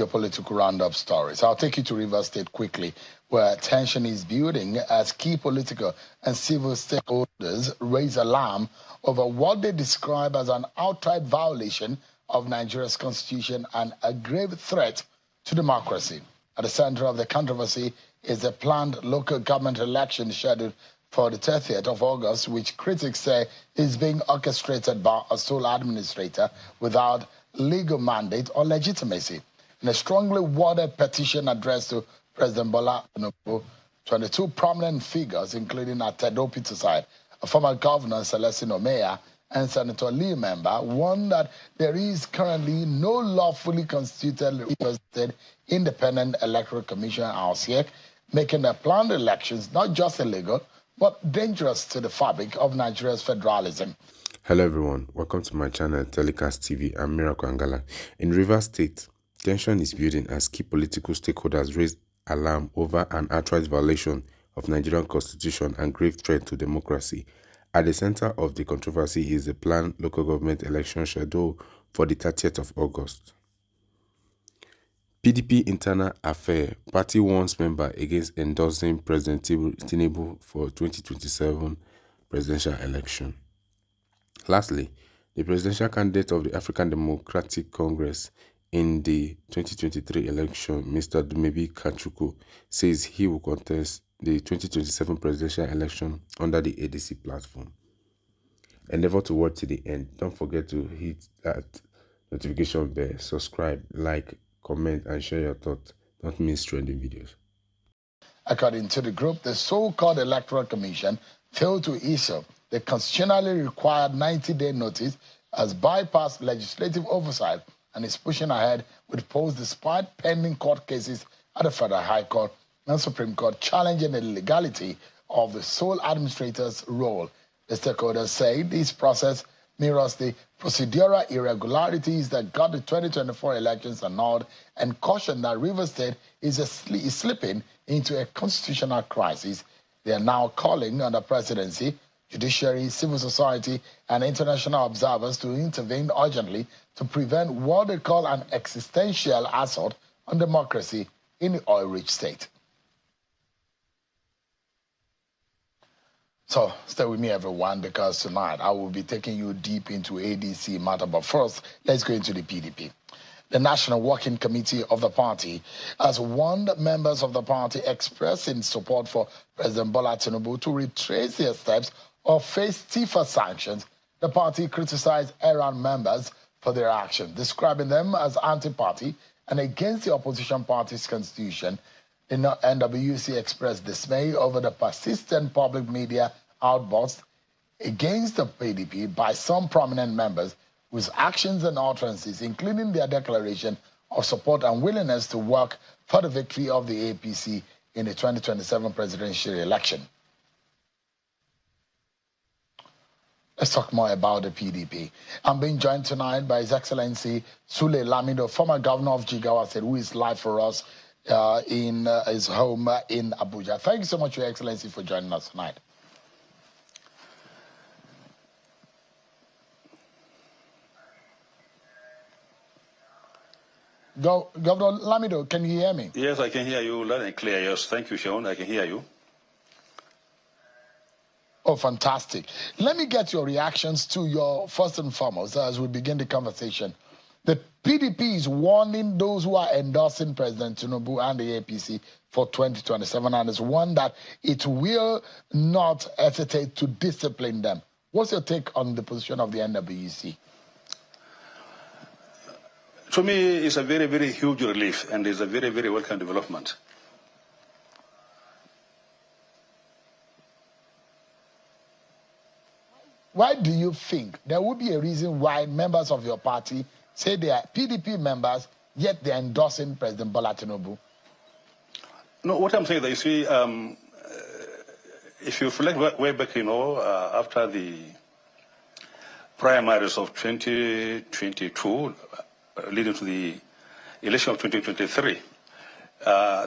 Your political roundup stories. I'll take you to Rivers State quickly, where tension is building as key political and civil stakeholders raise alarm over what they describe as an outright violation of Nigeria's constitution and a grave threat to democracy. At the center of the controversy is the planned local government election scheduled for the 30th of August, which critics say is being orchestrated by a sole administrator without legal mandate or legitimacy. In a strongly worded petition addressed to President Bola Tinubu, 22 prominent figures, including Atedo Peterside, a former governor, Celestine Omeya, and Senator Lee member, warned that there is currently no lawfully constituted independent electoral commission, RCEC, making the planned elections not just illegal, but dangerous to the fabric of Nigeria's federalism. Hello everyone, welcome to my channel Telecast TV. I'm Miracle Angala. In Rivers State, tension is building as key political stakeholders raise alarm over an outright violation of Nigerian constitution and grave threat to democracy. At the center of the controversy is the planned local government election schedule for the 30th of August. PDP internal affair, party warns member against endorsing President Tinubu for 2027 presidential election. Lastly, the presidential candidate of the African Democratic Congress in the 2023 election, Mr. Dumebi Kachukwu, says he will contest the 2027 presidential election under the ADC platform. Endeavor to watch to the end. Don't forget to hit that notification bell, subscribe, like, comment, and share your thoughts. Don't miss trending videos. According to the group, the so-called Electoral Commission failed to issue the constitutionally required 90-day notice, has bypassed legislative oversight, and is pushing ahead with polls despite pending court cases at the Federal High Court and Supreme Court challenging the legality of the sole administrator's role. The stakeholders say this process mirrors the procedural irregularities that got the 2024 elections annulled and caution that Rivers State is slipping into a constitutional crisis. They are now calling on the presidency, judiciary, civil society, and international observers to intervene urgently to prevent what they call an existential assault on democracy in the oil-rich state. So stay with me, everyone, because tonight I will be taking you deep into ADC matter. But first, let's go into the PDP. The National Working Committee of the party has warned members of the party expressing support for President Bola Tinubu to retrace their steps or face stiffer sanctions. The party criticized errand members for their actions, describing them as anti-party and against the opposition party's constitution. The NWC expressed dismay over the persistent public media outbursts against the PDP by some prominent members whose actions and utterances, including their declaration of support and willingness to work for the victory of the APC in the 2027 presidential election. Let's talk more about the PDP. I'm being joined tonight by His Excellency Sule Lamido, former governor of Jigawa State, who is live for us in his home in Abuja. Thank you so much, Your Excellency, for joining us tonight. Governor Lamido, can you hear me? Yes, I can hear you loud and clear. Yes, thank you, Sean. I can hear you. Oh, fantastic. Let me get your reactions to your first and foremost as we begin the conversation. The PDP is warning those who are endorsing President Tinubu and the APC for 2027 and has warned that it will not hesitate to discipline them. What's your take on the position of the NWC? To me, it's a very, very huge relief and it's a very, very welcome development. Why do you think there would be a reason why members of your party say they are PDP members, yet they're endorsing President Bola Tinubu? No, what I'm saying is, you see, if you reflect way back, after the primaries of 2022, leading to the election of 2023,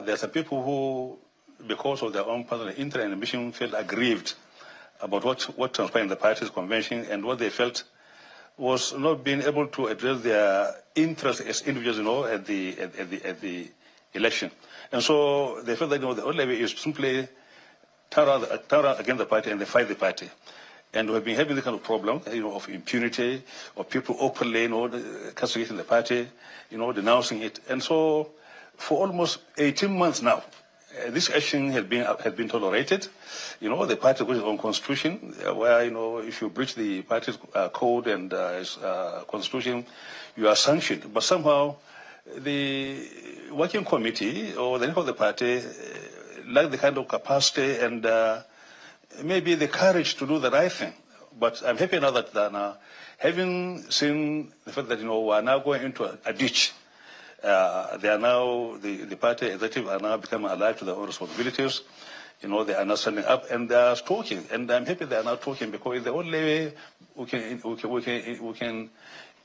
there's some people who, because of their own personal interest and ambition, felt aggrieved about what transpired in the party's convention and what they felt was not being able to address their interests as individuals, at the election. And so they felt that, the only way is simply turn around against the party and they fight the party. And we've been having this kind of problem, of impunity, of people openly, castigating the party, denouncing it. And so for almost 18 months now, this action has been tolerated. The party has its own constitution, where, if you breach the party's code and constitution, you are sanctioned. But somehow, the working committee or the head of the party lack the kind of capacity and maybe the courage to do the right thing. But I'm happy now that having seen the fact that, we are now going into a ditch, they are now, the party executive are now becoming alive to their own responsibilities. They are now standing up and they are talking. And I'm happy they are now talking, because it's the only way we can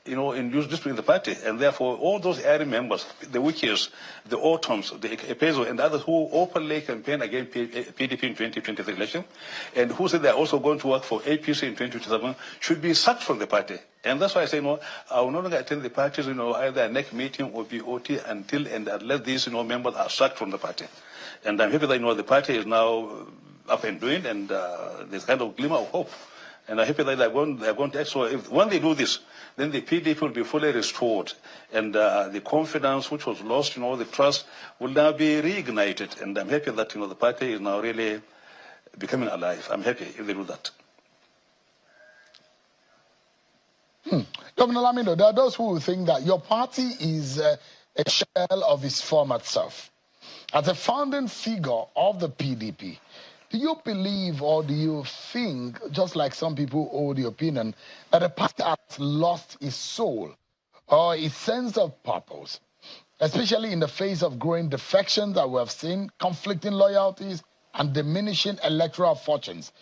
induce discipline in the party. And therefore, all those area members, the Wikis, the Autumns, the Epezo, and others who openly campaign against PDP in 2023 election, and who said they're also going to work for APC in 2027, should be sacked from the party. And that's why I say, I will no longer attend the parties, either a next meeting or BOT until and unless these, members are sacked from the party. And I'm happy that, the party is now up and doing, and there's kind of glimmer of hope. And I'm happy that they're going to act. So when they do this, then the PDP will be fully restored. And the confidence which was lost, the trust will now be reignited. And I'm happy that, the party is now really becoming alive. I'm happy if they do that. Governor Lamido, there are those who will think that your party is a shell of its former self. As a founding figure of the PDP, do you believe or do you think, just like some people hold the opinion, that the party has lost its soul or its sense of purpose, especially in the face of growing defections that we have seen, conflicting loyalties, and diminishing electoral fortunes?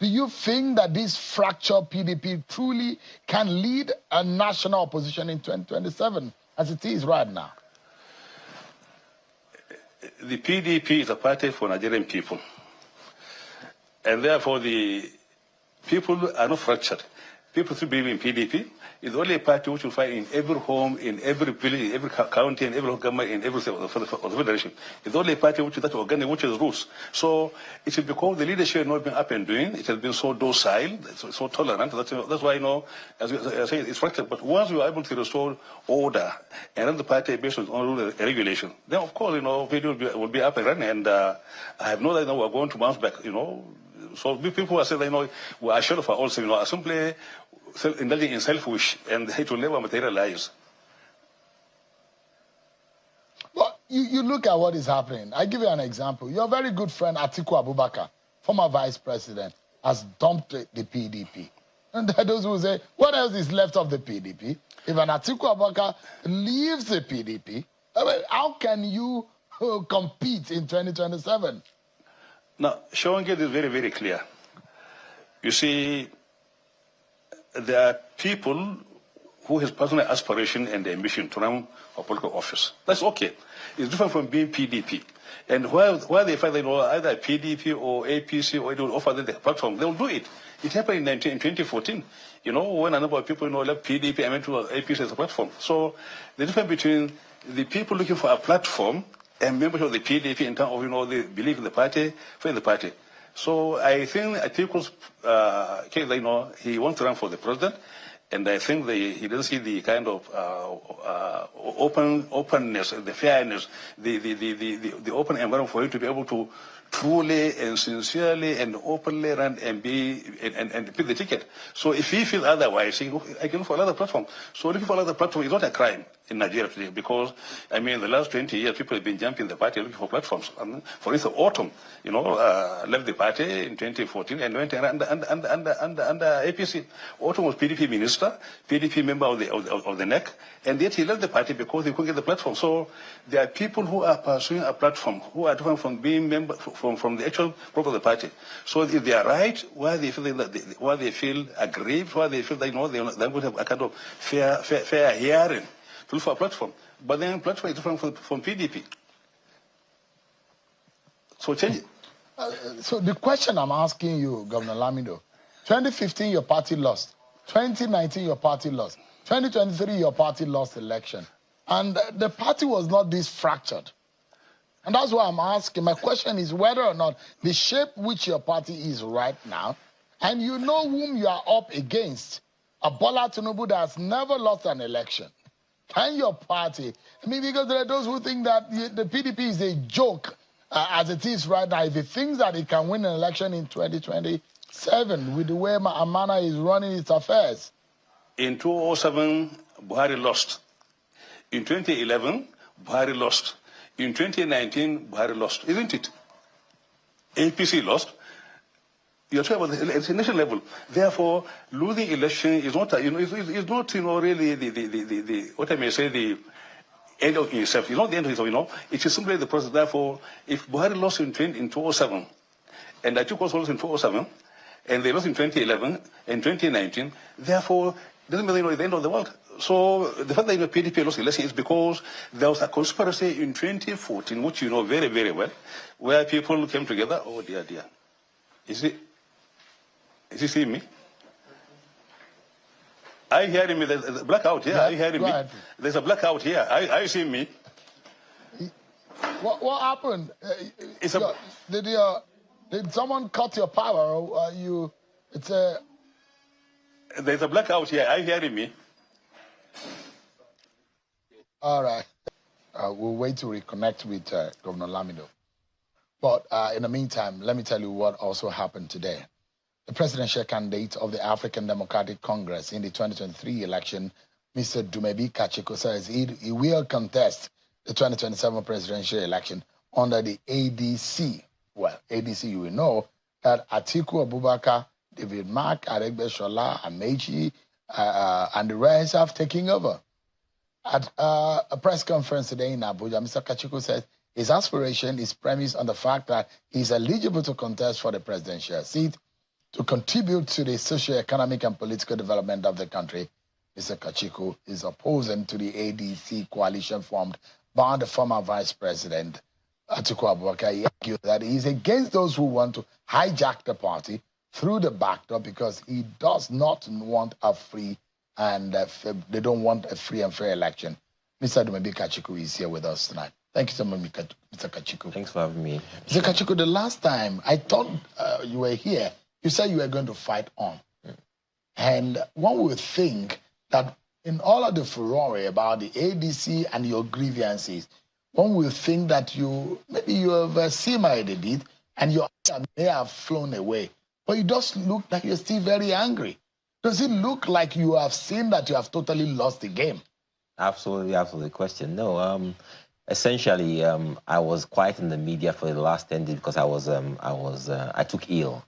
Do you think that this fractured PDP truly can lead a national opposition in 2027, as it is right now? The PDP is a party for Nigerian people. And therefore, the people are not fractured. People who believe in PDP is only a party which you find in every home, in every village, in every county, in every government, in every state of the federation. It's only a party which is that organic, which is roots. So it is because the leadership has not been up and doing. It has been so docile, so tolerant. That's why, as I say, it's fractured. But once you are able to restore order and run the party based on rule and regulation, then of course, PDP will be up and running. And I have no doubt we are going to bounce back, So people are saying, we are sure for also, are simply indulging in self-wish, and it will never materialize. Well, you look at what is happening. I give you an example. Your very good friend, Atiku Abubakar, former vice president, has dumped the PDP. And there are those who say, what else is left of the PDP? If an Atiku Abubakar leaves the PDP, how can you compete in 2027? Now, showing it is very, very clear. You see, there are people who has personal aspiration and ambition to run for political office. That's okay. It's different from being PDP. And where they find either PDP or APC or it will offer them the platform, they will do it. It happened in 2014. When a number of people left PDP and went to APC as a platform. So the difference between the people looking for a platform and members of the PDP in terms of, they believe in the party, for the party. So I think Atiku's case, he wants to run for the president, and I think he doesn't see the kind of openness, the fairness, the open environment for him to be able to truly and sincerely and openly run and pick the ticket. So if he feels otherwise, I can look for another platform. So looking for another platform is not a crime in Nigeria today, because, the last 20 years, people have been jumping the party looking for platforms. For instance, Autumn, left the party in 2014 and went under APC. Autumn was PDP minister, PDP member of the NEC, and yet he left the party because he couldn't get the platform. So there are people who are pursuing a platform who are different from being member from the actual group of the party. So if they are right, why they feel aggrieved, why they feel they would have a kind of fair hearing to look for a platform. But then platform is different from PDP. So change it. So the question I'm asking you, Governor Lamido, 2015 your party lost. 2019, your party lost. 2023, your party lost election. And the party was not this fractured. And that's why I'm asking. My question is whether or not the shape which your party is right now, and you know whom you are up against, a Bola Tinubu that has never lost an election. Can your party, I mean, because there are those who think that the PDP is a joke as it is right now. If it thinks that it can win an election in 2027 with the way Amana is running its affairs. In 2007, Buhari lost. In 2011, Buhari lost. In 2019, Buhari lost, isn't it? APC lost. You're talking about the national level. Therefore, losing election is not, it's not, really the what I may say, the end of itself. It's not the end of itself, It is simply the process. Therefore, if Buhari lost in 2007, and Atiku also lost in 2007, and they lost in 2011 and 2019, therefore, it doesn't mean the end of the world. So the fact that PDP lost election is because there was a conspiracy in 2014, which you know very, very well, where people came together. Oh dear, dear. Is he seeing me? Are you hearing me? There's a blackout here. Yeah, are you hearing me? ahead. There's a blackout here. Are you seeing me? What happened? Did someone cut your power? Or are you? There's a blackout here. Are you hearing me? All right. We'll wait to reconnect with Governor Lamido. But in the meantime, let me tell you what also happened today. The presidential candidate of the African Democratic Congress in the 2023 election, Mr. Dumebi Kachukwu, says he will contest the 2027 presidential election under the ADC. Well, ADC, you will know that Atiku Abubakar, David Mark, Aregbesola, Amechi, and the rest have taken over. At a press conference today in Abuja, Mr. Kachukwu said his aspiration is premised on the fact that he's eligible to contest for the presidential seat to contribute to the socio-economic and political development of the country. Mr. Kachukwu is opposing to the ADC coalition formed by the former Vice President, Atiku Abubakar. He argued that he is against those who want to hijack the party through the back door because he does not want a free and they don't want a free and fair election. Mr. Dumebi Kachukwu is here with us tonight. Thank you so much, Mr. Kachukwu. Thanks for having me. Mr. Kachukwu, the last time I thought you were here, you said you were going to fight on. And one would think that in all of the furore about the ADC and your grievances, one will think that maybe you have simmered a bit and your anger may have flown away. But it does look like you're still very angry. Does it look like you have seen that you have totally lost the game? Absolutely. Question. No. Essentially, I was quiet in the media for the last 10 days because I took ill,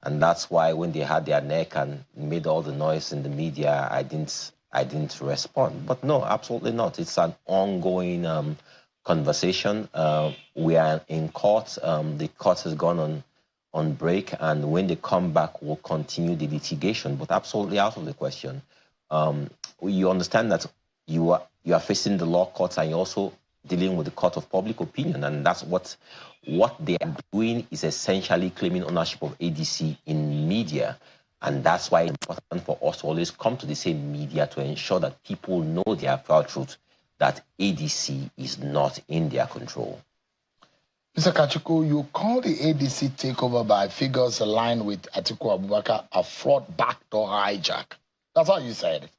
and that's why when they had their neck and made all the noise in the media, I didn't respond. But no, absolutely not. It's an ongoing conversation. We are in court. The court has gone on break, and when they come back, we'll continue the litigation. But absolutely out of the question. You understand that you are facing the law courts, and you're also dealing with the court of public opinion, and that's what they are doing is essentially claiming ownership of ADC in media, and that's why it's important for us to always come to the same media to ensure that people know the actual truth, that ADC is not in their control. Mr. Kachukwu, you call the ADC takeover by figures aligned with Atiku Abubakar a fraud backdoor hijack. That's how you said it.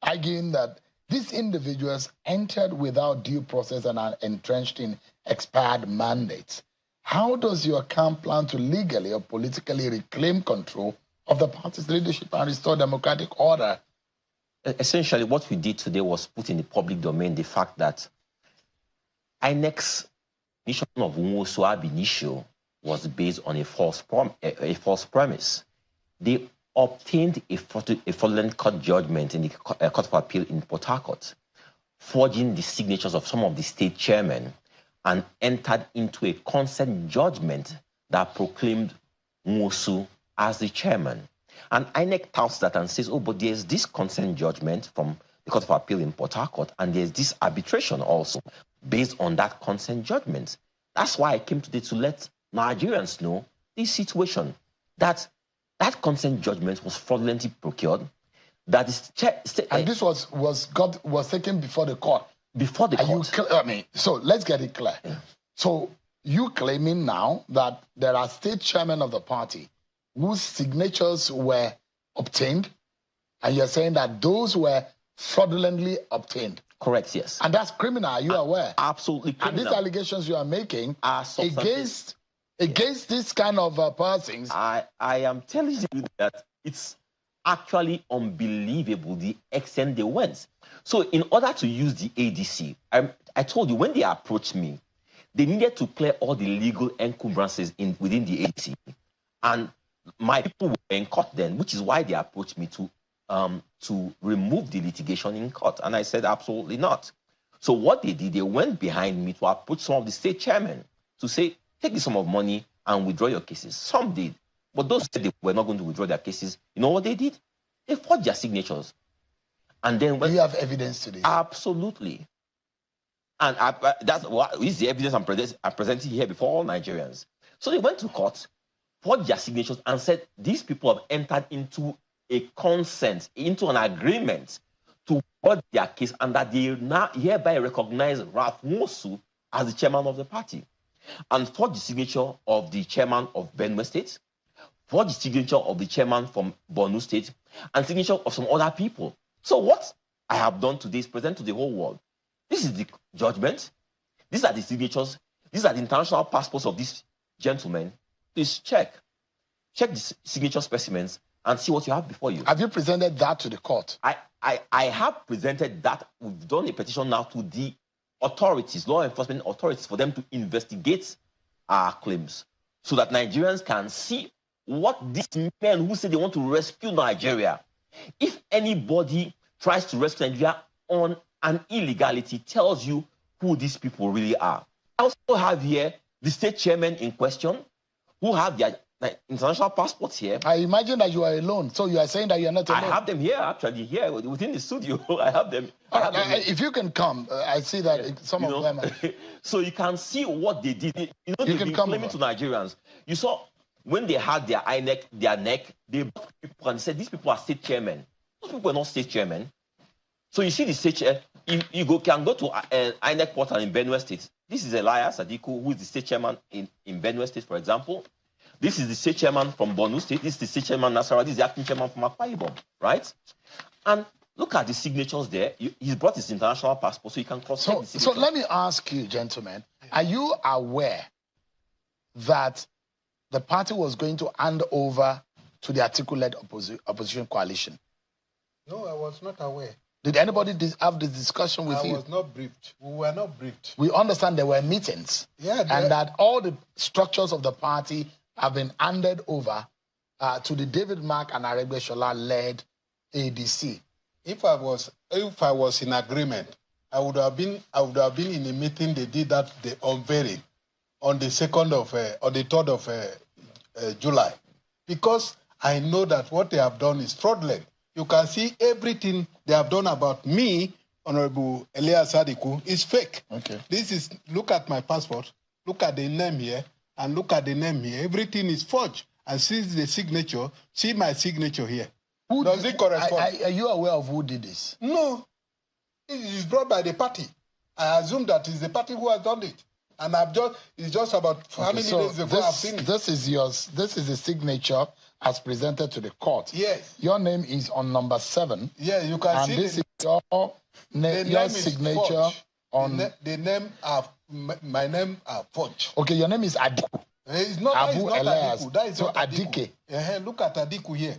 Arguing that these individuals entered without due process and are entrenched in expired mandates. How does your camp plan to legally or politically reclaim control of the party's leadership and restore democratic order? Essentially, what we did today was put in the public domain the fact that INEC's mission of Nwosu ab initio was based on a false premise. They obtained a fraudulent court judgment in the Court of Appeal in Port Harcourt, forging the signatures of some of the state chairmen, and entered into a consent judgment that proclaimed Nwosu as the chairman. And INEC touts that and says, oh, but there's this consent judgment from the Court of Appeal in Port Harcourt, and there's this arbitration also based on that consent judgment. That's why I came today to let Nigerians know this situation, that consent judgment was fraudulently procured. That is and this was taken before the court. Before the court. So let's get it clear. Yeah. So you claiming now that there are state chairmen of the party whose signatures were obtained, and you're saying that those were fraudulently obtained. Correct, yes. And that's criminal, are you aware? Absolutely criminal. And these allegations you are making are against this kind of persons. I am telling you that it's actually unbelievable the extent they went. So in order to use the ADC, I told you when they approached me, they needed to clear all the legal encumbrances within the ADC. And my people were in court then, which is why they approached me to remove the litigation in court. And I said, absolutely not. So what they did, they went behind me to approach some of the state chairmen to say, take this sum of money and withdraw your cases. Some did. But those said they were not going to withdraw their cases. You know what they did? They forged their signatures. And then when... Do you have evidence to this? Absolutely. And that's what is the evidence I'm presenting here before all Nigerians. So they went to court, forged their signatures, and said these people have entered into a consent, into an agreement to forge their case, and that they now hereby recognize Ralph Mosu as the chairman of the party. And forged the signature of the chairman of Benue State, forged the signature of the chairman from Borno State, and signature of some other people. So what I have done today is present to the whole world. This is the judgment. These are the signatures. These are the international passports of these gentlemen. Please check. Check the signature specimens and see what you have before you. Have you presented that to the court? I have presented that. We've done a petition now to the authorities, law enforcement authorities, for them to investigate our claims so that Nigerians can see what these men who say they want to rescue Nigeria, if anybody tries to rescue Nigeria on an illegality, tells you who these people really are. I also have here the state chairman in question who have their international passports here. I imagine that you are alone. So you are saying that you are not alone. I have them here, actually, here within the studio. I have them. If you can come, I see that some of them are... So you can see what they did. You know, they've been claiming to Nigerians. You saw when they had their neck, they brought people and said, these people are state chairmen. Those people are not state chairmen. So you see the state chair, you can go to INEC portal in Benue State. This is Elias Sadiku, who is the state chairman in Benue State, for example. This is the state chairman from Borno State. This is the state chairman Nasarawa. This is the acting chairman from Akwa Ibom, right? And look at the signatures there. He's brought his international passport, so you can cross-check the signatures. So let me ask you, gentlemen, are you aware that the party was going to hand over to the Atiku-led opposition coalition? No, I was not aware. Did anybody have this discussion with you? I was not briefed. We were not briefed. We understand there were meetings. Yeah, and that all the structures of the party have been handed over to the David Mark and Aregbesola-led ADC. If I was in agreement, I would have been in a meeting. They did that, the unveiling on the 3rd of July, because I know that what they have done is fraudulent. You can see everything they have done about me, Honorable Elias Sadiku, is fake. Okay. Look at my passport, look at the name here, and look at the name here. Everything is forged. And see the signature, see my signature here. Does it correspond? Are you aware of who did this? No. It is brought by the party. I assume that it's the party who has done it. And it's just about how many days ago I've seen it. This is the signature as presented to the court. Yes. Your name is on number 7. Yeah, you can see. And this is your signature on... My name are forged. Okay, your name is Adiku. It's not Abu Elias. Adiku. That is so not Adike. Look at Adiku here.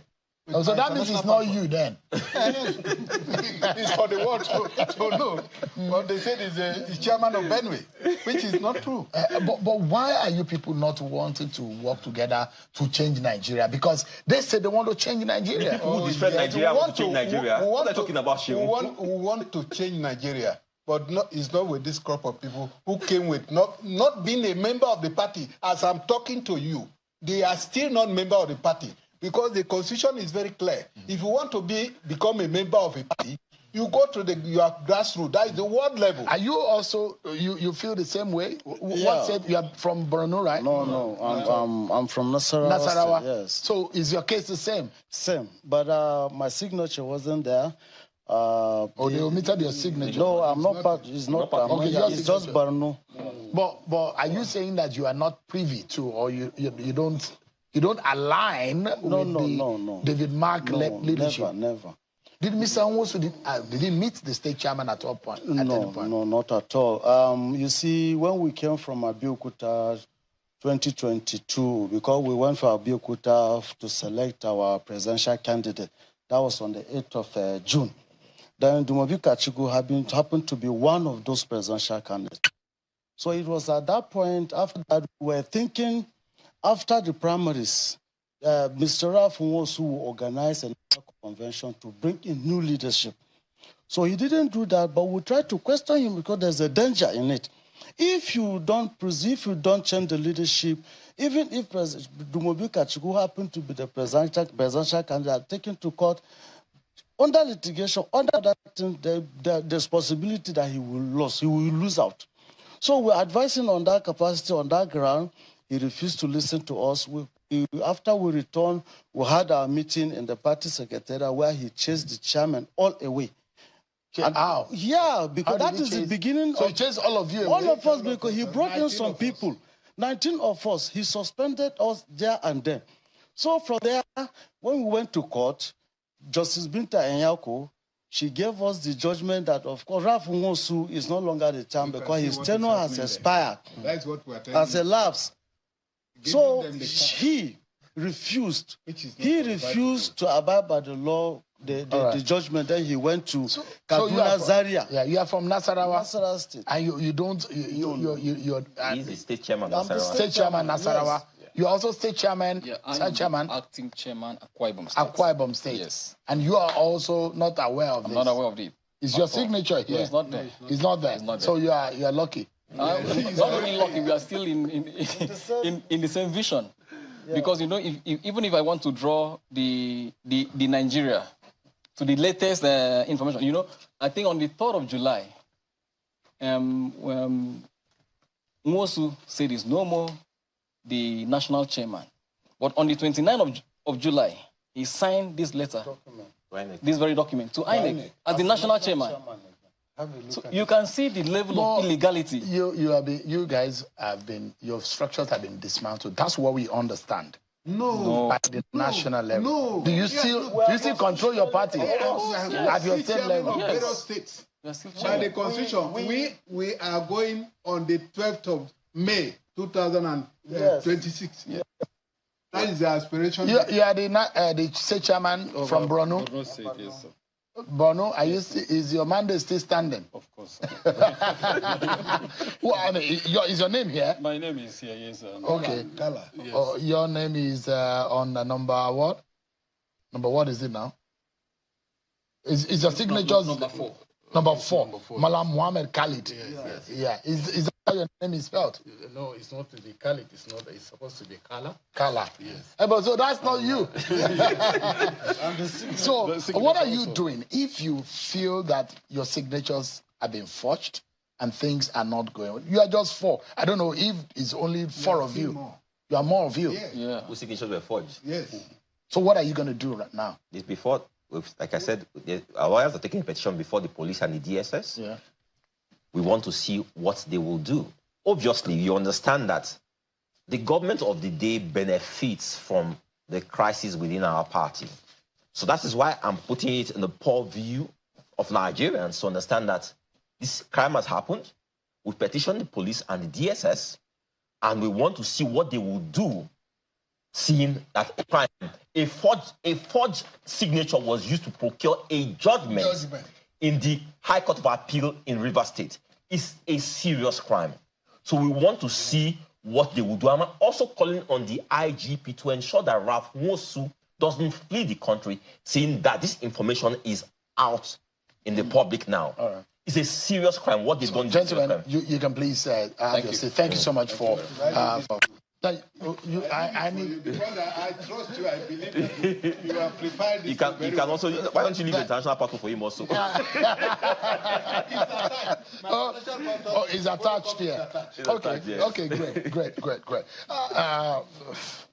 Oh, so that means it's not you then. It's for the world to know. But they said he's chairman of Benue, which is not true. But why are you people not wanting to work together to change Nigeria? Because they say they want to change Nigeria. People who destroy Nigeria want to change Nigeria. What are they talking about? We want to change Nigeria. But it's not with this crop of people who came with not being a member of the party. As I'm talking to you, they are still not member of the party. Because the constitution is very clear. If you want to become a member of a party, You go to your grassroots. That is the world level. Are you also you feel the same way? What said you are from Borno, right? No. I'm from Nasarawa. Nasarawa. Yes. So is your case the same? Same, but my signature wasn't there. They omitted your signature. No, I'm not part. It's not part. Okay, it's just Borno. But are you saying that you are not privy to, or you don't align with David Mark leadership? Never. Did Mr. Nwosu did he meet the state chairman at all point? No, not at all. You see, when we came from Abeokuta 2022, because we went for Abeokuta to select our presidential candidate, that was on the 8th of June. Then Dumebi Kachukwu happened to be one of those presidential candidates. So it was at that point, after that, we were thinking, after the primaries, Mr. Ralph Nwosu will organize a convention to bring in new leadership. So he didn't do that, but we tried to question him because there's a danger in it. If you don't change the leadership, even if Dumebi Kachukwu happened to be the presidential candidate taken to court, under litigation, under that thing, there's possibility that he will lose out. So we're advising on that capacity, on that ground. He refused to listen to us. After we returned, we had our meeting in the party secretariat where he chased the chairman all away. How? Yeah, because that is the beginning. So he chased all of you away? All of us, because he brought in some people. 19 of us. He suspended us there and then. So from there, when we went to court, Justice Binta Enyako, she gave us the judgment that, of course, Ralph Nwosu is no longer the chairman because his tenure has expired. That's what we're telling as a lapse. So he refused. He refused to abide by the law, the judgment. Then he went to Kaduna Zaria. Yeah, you are from Nasarawa. Nasarawa State. And you're He's the state chairman of Nasarawa. State chairman Nasarawa. Yes. You're also state chairman, chairman. Acting chairman, Akwa Ibom State. Akwa Ibom State. Yes. And you are also not aware of this. I'm not aware of it. Is your signature here? No, it's not there. It's not there. It's not there. So you are lucky. Not really lucky. We are still in the same vision. Yeah. Because even if I want to draw the Nigeria to the latest information, I think on the 3rd of July, Nwosu said he's no more the national chairman. But on the 29th of July, he signed this letter, this very document, to INEC as the national chairman. So you can see the level of illegality. You guys have been, your structures have been dismantled. That's what we understand. No. At the national level. No. Do you still control your party at your state level? Yes. By the constitution, we are going on the 12th of May 2026. Yes. That is the aspiration. You are the state chairman from Borno. Borno State, yes, sir. Borno, is your mandate still standing? Of course. Well, is your name here? My name is here, yes. Okay. Yes. Your name is on the number what? Number what is it now? Is your signature number 4? Number 4. Malam Muhammad Khalid. Yes. Yeah. Is that how your name is spelled? No, it's not to be Khalid. It's supposed to be Kala. Kala. Yes. But so that's not you. So what are you doing if you feel that your signatures have been forged and things are not going on? You are just 4. I don't know if it's only 4 of you. You are more of you. Yeah. Whose signatures were forged? Yes. So what are you going to do right now? Before, like I said, our lawyers are taking a petition before the police and the DSS. Yeah. We want to see what they will do. Obviously, you understand that the government of the day benefits from the crisis within our party. So that is why I'm putting it in the poor view of Nigerians to understand that this crime has happened. We petition the police and the DSS, and we want to see what they will do, seeing that a crime, a forged signature was used to procure a judgment in the High Court of Appeal in Rivers State. It's a serious crime. So we want to see what they will do. I'm also calling on the IGP to ensure that Ralph Nwosu doesn't flee the country, saying that this information is out in the public now. All right. It's a serious crime. What they've done. Gentlemen, you can please have your seat. Thank you so much for I need. Because I trust you, I believe that you have prepared this. You can also. Why don't you leave the international passport for him also? It's attached here. Okay, great.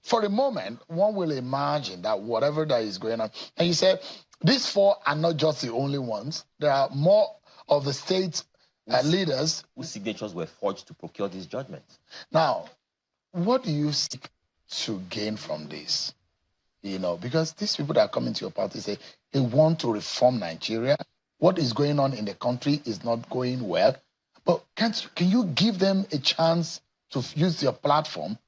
For a moment, one will imagine that whatever that is going on, and you said these four are not just the only ones. There are more of the state leaders whose signatures were forged to procure these judgments. Now, what do you seek to gain from this? Because these people that are coming to your party say they want to reform Nigeria. What is going on in the country is not going well. But can you give them a chance to use your platform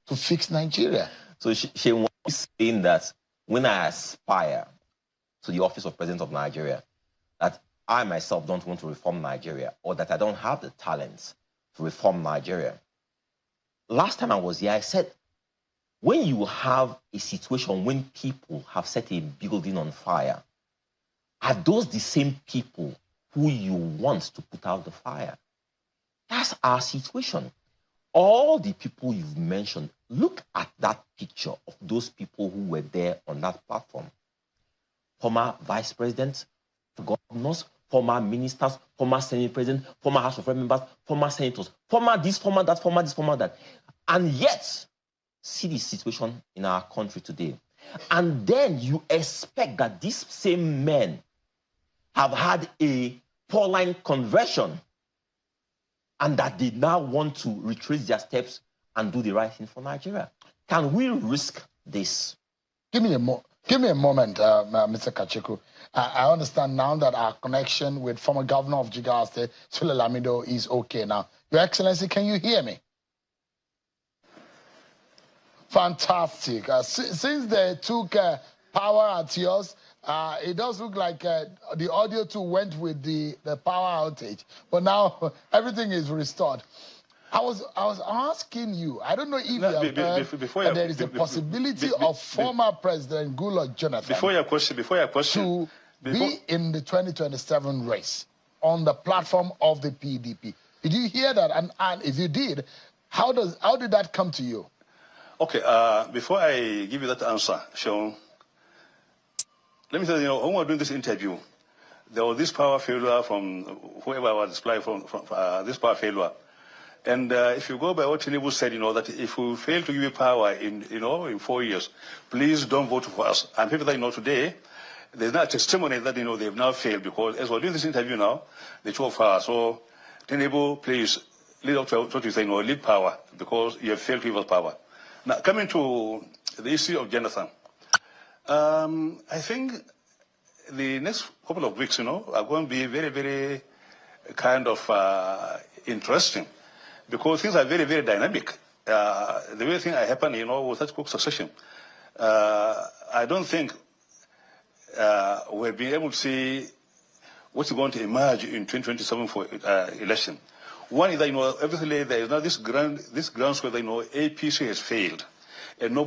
to fix Nigeria? So she was saying that when I aspire to the office of President of Nigeria, that I myself don't want to reform Nigeria, or that I don't have the talents to reform Nigeria. Last time I was here, I said, when you have a situation when people have set a building on fire, are those the same people who you want to put out the fire? That's our situation. All the people you've mentioned, look at that picture of those people who were there on that platform. Former vice presidents, governors, former ministers, former Senate president, former House of Representatives members, former senators, former this, former that, former this, former that. And yet, see the situation in our country today. And then you expect that these same men have had a Pauline conversion and that they now want to retrace their steps and do the right thing for Nigeria. Can we risk this? Give me a moment, Mr. Kachukwu. I understand now that our connection with former governor of Jigawa State, Sule Lamido, is okay now. Your Excellency, can you hear me? Fantastic. Since they took power at yours, it does look like the audio too went with the power outage. But now everything is restored. I was asking you, I don't know if you have heard there is a possibility of former President Goodluck Jonathan before your question, to be in the 2027 race on the platform of the PDP. Did you hear that? And if you did, how did that come to you? Okay, before I give you that answer, Sean, let me tell you, when we were doing this interview, there was this power failure from whoever was displaying from this power failure. And if you go by what Tinubu said, that if we fail to give you power in 4 years, please don't vote for us. And people that today, there's not a testimony that they've now failed, because as we're doing this interview now, the two of us. So Tinubu, please lead up to what you say, lead power, because you have failed to give us power. Now, coming to the issue of Jonathan, I think the next couple of weeks, are going to be very, very kind of interesting, because things are very, very dynamic. The way things are happening, with such quick succession, I don't think we'll be able to see what's going to emerge in 2027 for election. One is that, everything there is now this groundswell that, APC has failed. And no